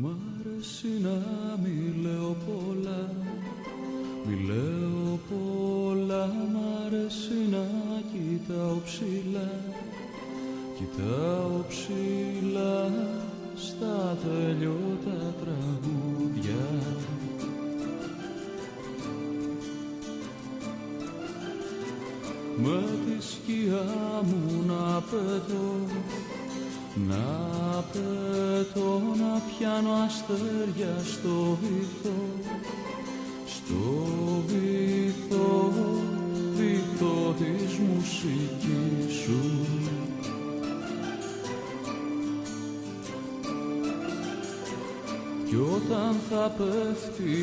Μ' αρέσει να μη λέω πολλά, μη λέω πολλά. Μ' αρέσει να κοιτάω ψηλά, κοιτάω ψηλά στα τελειώτα τραγούδια. Με τη σκιά μου να πετώ, να πετώ, να πιάνω αστέρια στο βυθό, στο βυθό, βυθό της μουσικής σου. Κι όταν θα πέφτει